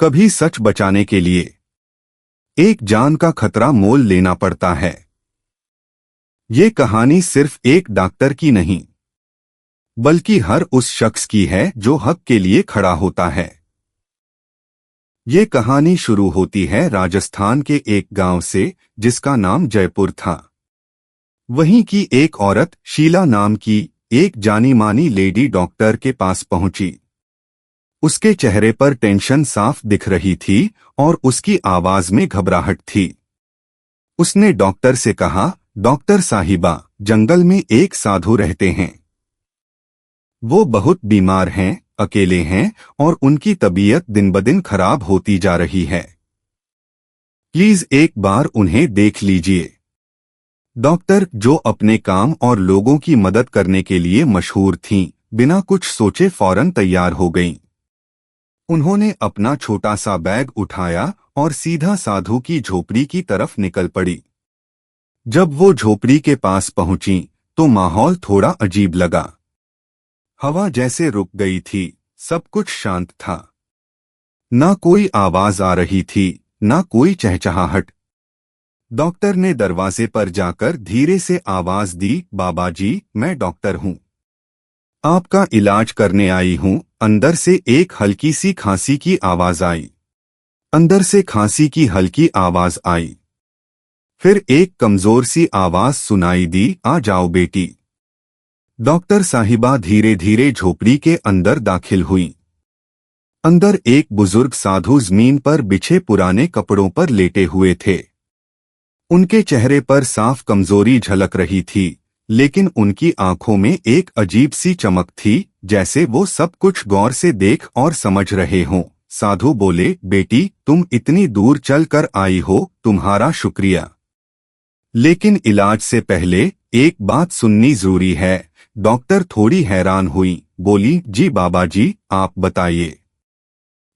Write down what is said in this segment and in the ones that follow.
कभी सच बचाने के लिए एक जान का खतरा मोल लेना पड़ता है। ये कहानी सिर्फ एक डॉक्टर की नहीं, बल्कि हर उस शख्स की है जो हक के लिए खड़ा होता है। ये कहानी शुरू होती है राजस्थान के एक गांव से, जिसका नाम जयपुर था। वहीं की एक औरत शीला नाम की एक जानी मानी लेडी डॉक्टर के पास पहुंची। उसके चेहरे पर टेंशन साफ दिख रही थी और उसकी आवाज में घबराहट थी। उसने डॉक्टर से कहा, डॉक्टर साहिबा, जंगल में एक साधु रहते हैं। वो बहुत बीमार हैं, अकेले हैं और उनकी तबीयत दिन ब दिन खराब होती जा रही है। प्लीज एक बार उन्हें देख लीजिए। डॉक्टर, जो अपने काम और लोगों की मदद करने के लिए मशहूर थीं, बिना कुछ सोचे फौरन तैयार हो गईं। उन्होंने अपना छोटा सा बैग उठाया और सीधा साधु की झोपड़ी की तरफ निकल पड़ी। जब वो झोपड़ी के पास पहुंची तो माहौल थोड़ा अजीब लगा। हवा जैसे रुक गई थी, सब कुछ शांत था। ना कोई आवाज आ रही थी, ना कोई चहचहाहट। डॉक्टर ने दरवाजे पर जाकर धीरे से आवाज दी, बाबा जी, मैं डॉक्टर हूं। आपका इलाज करने आई हूं। अंदर से एक हल्की सी खांसी की आवाज आई। अंदर से खांसी की हल्की आवाज आई। फिर एक कमजोर सी आवाज सुनाई दी, आ जाओ बेटी। डॉक्टर साहिबा धीरे धीरे झोपड़ी के अंदर दाखिल हुई। अंदर एक बुजुर्ग साधु जमीन पर बिछे पुराने कपड़ों पर लेटे हुए थे। उनके चेहरे पर साफ कमजोरी झलक रही थी, लेकिन उनकी आंखों में एक अजीब सी चमक थी, जैसे वो सब कुछ गौर से देख और समझ रहे हों। साधु बोले, बेटी, तुम इतनी दूर चल कर आई हो, तुम्हारा शुक्रिया। लेकिन इलाज से पहले एक बात सुननी जरूरी है। डॉक्टर थोड़ी हैरान हुई, बोली, जी बाबा जी, आप बताइए।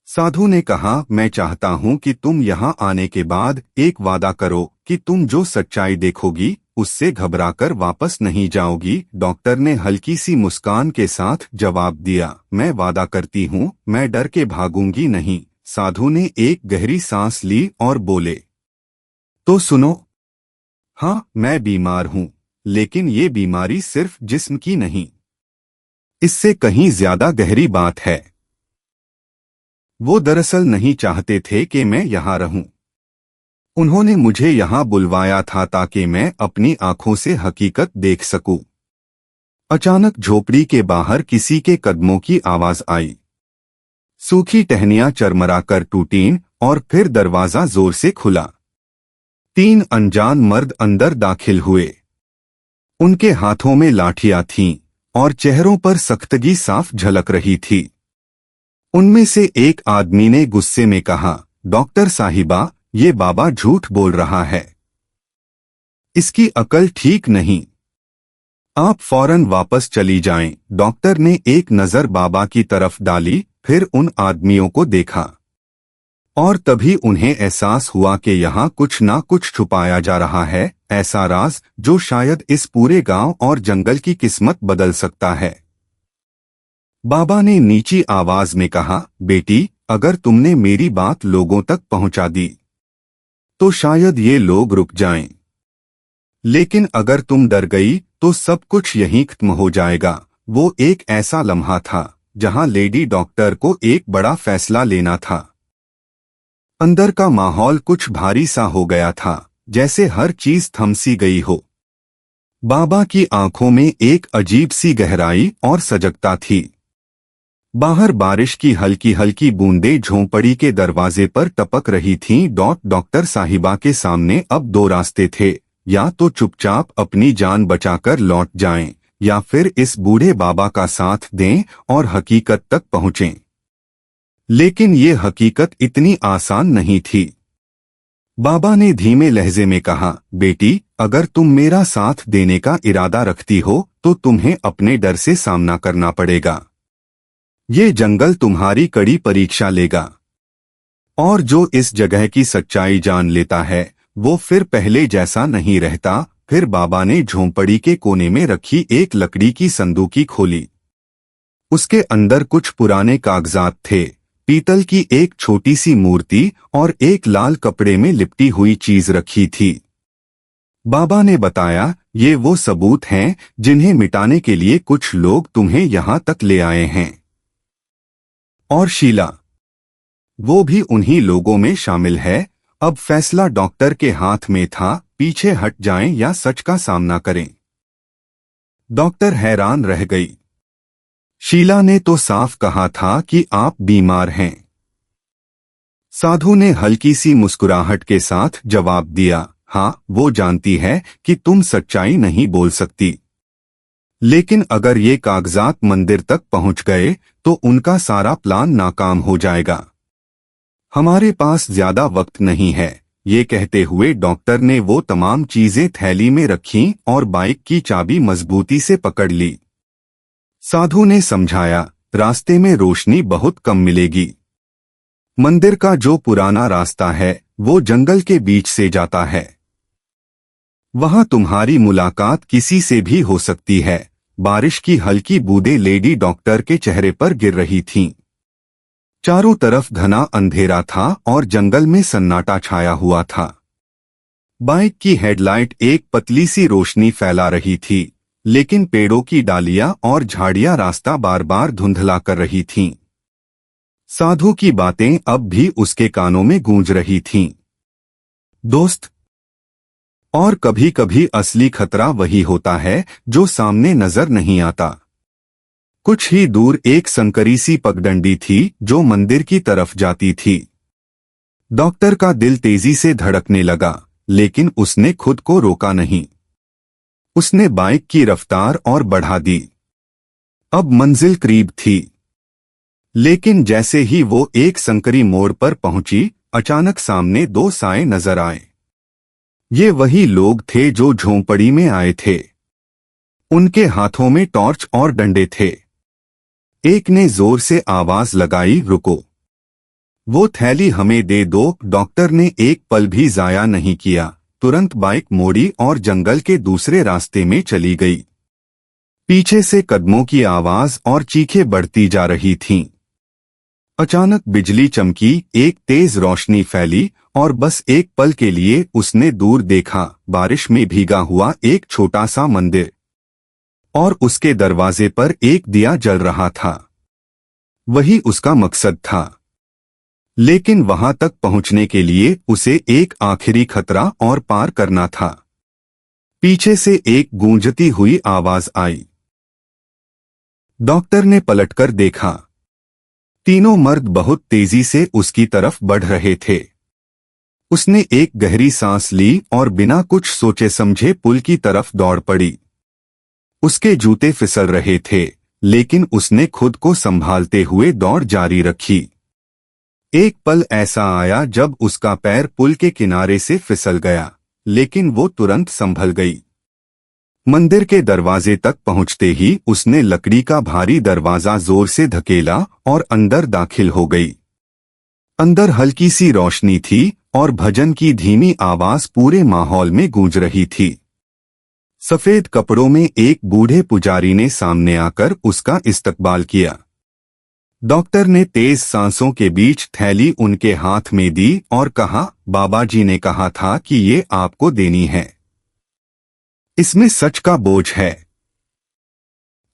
साधु ने कहा, मैं चाहता हूं कि तुम यहां आने के बाद एक वादा करो कि तुम जो सच्चाई देखोगी उससे घबराकर वापस नहीं जाओगी। डॉक्टर ने हल्की सी मुस्कान के साथ जवाब दिया, मैं वादा करती हूं, मैं डर के भागूंगी नहीं। साधु ने एक गहरी सांस ली और बोले, तो सुनो। हाँ, मैं बीमार हूं, लेकिन ये बीमारी सिर्फ जिस्म की नहीं, इससे कहीं ज्यादा गहरी बात है। वो दरअसल नहीं चाहते थे कि मैं यहां रहूं। उन्होंने मुझे यहां बुलवाया था ताकि मैं अपनी आंखों से हकीकत देख सकूं। अचानक झोपड़ी के बाहर किसी के कदमों की आवाज आई। सूखी टहनियां चरमराकर टूटीं और फिर दरवाजा जोर से खुला। 3 अनजान मर्द अंदर दाखिल हुए। उनके हाथों में लाठियां थीं और चेहरों पर सख्तगी साफ झलक रही थी। उनमें से एक आदमी ने गुस्से में कहा, डॉक्टर साहिबा, ये बाबा झूठ बोल रहा है। इसकी अकल ठीक नहीं। आप फौरन वापस चली जाएं। डॉक्टर ने एक नजर बाबा की तरफ डाली, फिर उन आदमियों को देखा और तभी उन्हें एहसास हुआ कि यहाँ कुछ ना कुछ छुपाया जा रहा है, ऐसा राज जो शायद इस पूरे गांव और जंगल की किस्मत बदल सकता है। बाबा ने नीची आवाज में कहा, बेटी, अगर तुमने मेरी बात लोगों तक पहुंचा दी तो शायद ये लोग रुक जाएं। लेकिन अगर तुम डर गई तो सब कुछ यहीं खत्म हो जाएगा। वो एक ऐसा लम्हा था जहां लेडी डॉक्टर को एक बड़ा फैसला लेना था। अंदर का माहौल कुछ भारी सा हो गया था, जैसे हर चीज थम सी गई हो। बाबा की आंखों में एक अजीब सी गहराई और सजगता थी। बाहर बारिश की हल्की हल्की बूंदें झोंपड़ी के दरवाजे पर टपक रही थीं। डॉक्टर साहिबा के सामने अब 2 रास्ते थे, या तो चुपचाप अपनी जान बचाकर लौट जाएं, या फिर इस बूढ़े बाबा का साथ दें और हकीकत तक पहुंचें। लेकिन ये हकीकत इतनी आसान नहीं थी। बाबा ने धीमे लहजे में कहा, बेटी, अगर तुम मेरा साथ देने का इरादा रखती हो तो तुम्हें अपने डर से सामना करना पड़ेगा। ये जंगल तुम्हारी कड़ी परीक्षा लेगा, और जो इस जगह की सच्चाई जान लेता है वो फिर पहले जैसा नहीं रहता। फिर बाबा ने झोंपड़ी के कोने में रखी एक लकड़ी की संदूकी खोली। उसके अंदर कुछ पुराने कागजात थे, पीतल की एक छोटी सी मूर्ति और एक लाल कपड़े में लिपटी हुई चीज रखी थी। बाबा ने बताया, ये वो सबूत हैं जिन्हें मिटाने के लिए कुछ लोग तुम्हें यहाँ तक ले आए हैं। और शीला, वो भी उन्हीं लोगों में शामिल है। अब फैसला डॉक्टर के हाथ में था, पीछे हट जाएं या सच का सामना करें। डॉक्टर हैरान रह गई। शीला ने तो साफ कहा था कि आप बीमार हैं। साधु ने हल्की सी मुस्कुराहट के साथ जवाब दिया, हाँ, वो जानती है कि तुम सच्चाई नहीं बोल सकती, लेकिन अगर ये कागजात मंदिर तक पहुंच गए तो उनका सारा प्लान नाकाम हो जाएगा। हमारे पास ज्यादा वक्त नहीं है। ये कहते हुए डॉक्टर ने वो तमाम चीजें थैली में रखीं और बाइक की चाबी मजबूती से पकड़ ली। साधु ने समझाया, रास्ते में रोशनी बहुत कम मिलेगी। मंदिर का जो पुराना रास्ता है वो जंगल के बीच से जाता है। वहां तुम्हारी मुलाकात किसी से भी हो सकती है। बारिश की हल्की बूंदें लेडी डॉक्टर के चेहरे पर गिर रही थीं। चारों तरफ घना अंधेरा था और जंगल में सन्नाटा छाया हुआ था। बाइक की हेडलाइट एक पतली सी रोशनी फैला रही थी, लेकिन पेड़ों की डालियां और झाड़ियां रास्ता बार बार धुंधला कर रही थीं। साधु की बातें अब भी उसके कानों में गूंज रही थीं। दोस्त, और कभी कभी असली खतरा वही होता है जो सामने नजर नहीं आता। कुछ ही दूर एक संकरी सी पगडंडी थी जो मंदिर की तरफ जाती थी। डॉक्टर का दिल तेजी से धड़कने लगा, लेकिन उसने खुद को रोका नहीं। उसने बाइक की रफ्तार और बढ़ा दी। अब मंजिल करीब थी, लेकिन जैसे ही वो एक संकरी मोड़ पर पहुंची, अचानक सामने दो साए नजर आए। ये वही लोग थे जो झोंपड़ी में आए थे। उनके हाथों में टॉर्च और डंडे थे। एक ने जोर से आवाज लगाई, रुको, वो थैली हमें दे दो। डॉक्टर ने एक पल भी जाया नहीं किया, तुरंत बाइक मोड़ी और जंगल के दूसरे रास्ते में चली गई। पीछे से कदमों की आवाज और चीखें बढ़ती जा रही थीं। अचानक बिजली चमकी, एक तेज रोशनी फैली और बस एक पल के लिए उसने दूर देखा, बारिश में भीगा हुआ एक छोटा सा मंदिर, और उसके दरवाजे पर एक दिया जल रहा था। वही उसका मकसद था, लेकिन वहां तक पहुंचने के लिए उसे एक आखिरी खतरा और पार करना था। पीछे से एक गूंजती हुई आवाज आई। डॉक्टर ने पलटकर देखा। तीनों मर्द बहुत तेजी से उसकी तरफ बढ़ रहे थे। उसने एक गहरी सांस ली और बिना कुछ सोचे समझे पुल की तरफ दौड़ पड़ी। उसके जूते फिसल रहे थे, लेकिन उसने खुद को संभालते हुए दौड़ जारी रखी। एक पल ऐसा आया जब उसका पैर पुल के किनारे से फिसल गया, लेकिन वो तुरंत संभल गई। मंदिर के दरवाजे तक पहुंचते ही उसने लकड़ी का भारी दरवाजा जोर से धकेला और अंदर दाखिल हो गई। अंदर हल्की सी रोशनी थी और भजन की धीमी आवाज पूरे माहौल में गूंज रही थी। सफेद कपड़ों में एक बूढ़े पुजारी ने सामने आकर उसका इस्तकबाल किया। डॉक्टर ने तेज सांसों के बीच थैली उनके हाथ में दी और कहा, बाबा जी ने कहा था कि ये आपको देनी है। इसमें सच का बोझ है,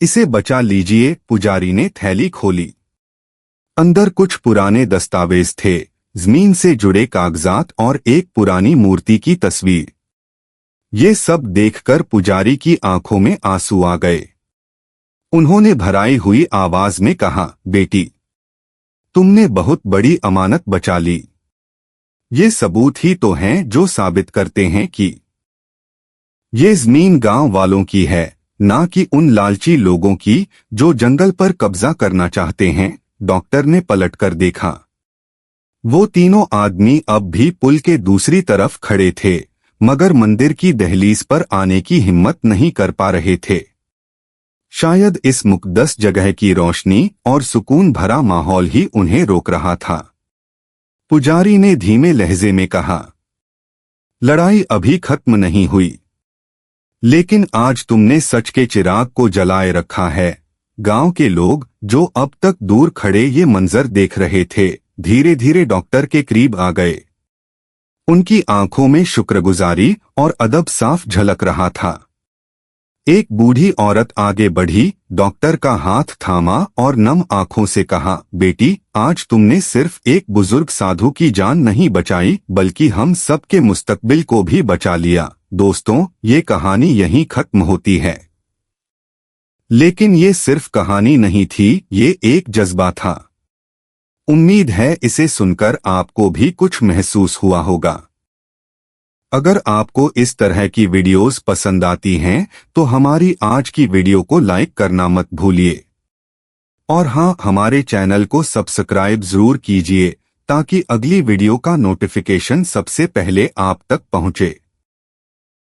इसे बचा लीजिए। पुजारी ने थैली खोली। अंदर कुछ पुराने दस्तावेज थे, जमीन से जुड़े कागजात और एक पुरानी मूर्ति की तस्वीर। ये सब देखकर पुजारी की आंखों में आंसू आ गए। उन्होंने भराई हुई आवाज में कहा, बेटी, तुमने बहुत बड़ी अमानत बचा ली। ये सबूत ही तो हैं जो साबित करते हैं कि ये जमीन गांव वालों की है, ना कि उन लालची लोगों की जो जंगल पर कब्जा करना चाहते हैं। डॉक्टर ने पलटकर देखा। वो तीनों आदमी अब भी पुल के दूसरी तरफ खड़े थे, मगर मंदिर की दहलीज पर आने की हिम्मत नहीं कर पा रहे थे। शायद इस मुक़द्दस जगह की रोशनी और सुकून भरा माहौल ही उन्हें रोक रहा था। पुजारी ने धीमे लहजे में कहा, लड़ाई अभी खत्म नहीं हुई, लेकिन आज तुमने सच के चिराग को जलाए रखा है। गांव के लोग जो अब तक दूर खड़े ये मंजर देख रहे थे, धीरे धीरे डॉक्टर के करीब आ गए। उनकी आंखों में शुक्रगुजारी और अदब साफ झलक रहा था। एक बूढ़ी औरत आगे बढ़ी, डॉक्टर का हाथ थामा और नम आंखों से कहा, बेटी, आज तुमने सिर्फ एक बुजुर्ग साधु की जान नहीं बचाई, बल्कि हम सबके मुस्तकबिल को भी बचा लिया। दोस्तों, ये कहानी यहीं खत्म होती है, लेकिन ये सिर्फ कहानी नहीं थी, ये एक जज्बा था। उम्मीद है इसे सुनकर आपको भी कुछ महसूस हुआ होगा। अगर आपको इस तरह की वीडियोस पसंद आती हैं, तो हमारी आज की वीडियो को लाइक करना मत भूलिए। और हाँ, हमारे चैनल को सब्सक्राइब जरूर कीजिए, ताकि अगली वीडियो का नोटिफिकेशन सबसे पहले आप तक पहुंचे।